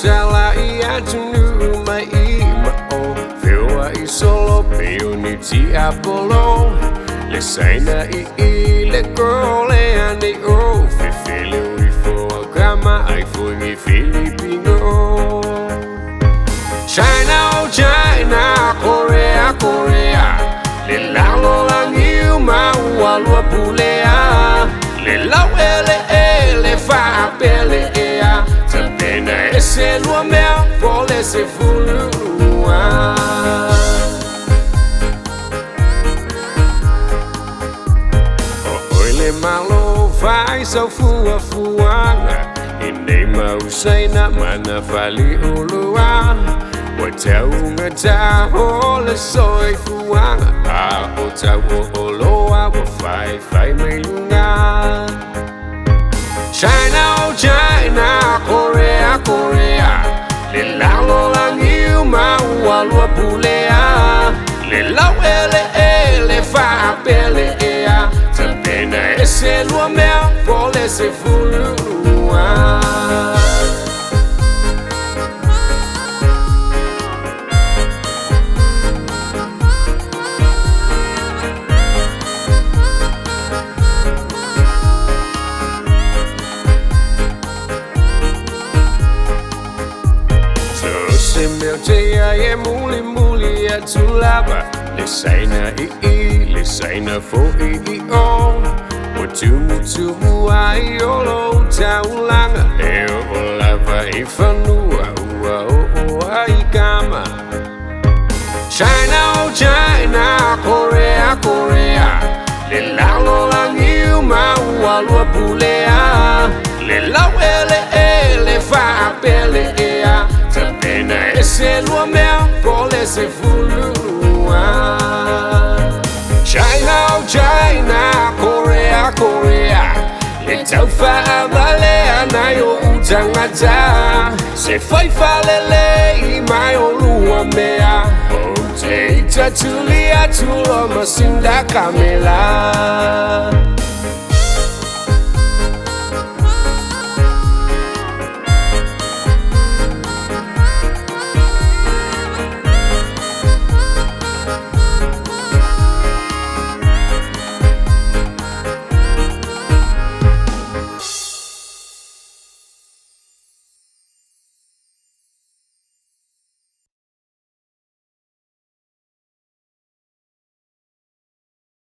sala ia tunu mai ma o Feo I solo peo ni ti apolo Le saina I le girl e ane o Fefele ui fo grama ai fo mi Filipino China oh China Korea Korea Le lalo lang iu ma walua pulea Le lau ele fa pele ea Tapena ese lua mea pole se fulua Oile malo vai sau fua fuanga Inei mausaina mana fali ulua Watau ngata ole soi fuanga A o tau o oloa wa fai mai lunga China oh China Korea Korea Le lalo lang iu ma walua pulea Le lau ele fa pele ea Tapena ese lua mea pole se fulua Se meu tea e muli a tulaba Le saina le saina fo o O tumu ai olo taulanga E o lava I fanua ua o ai kama China oh China Korea Korea Le lalo lang iu ma walua pulea Le lau ele fa pele ea Tapena ese lua mea pole se fulua China oh China Korea Korea Le tau fa valea nai o utangata Se fai falele I mai o lua mea O te ita tulia tulo masinda kamela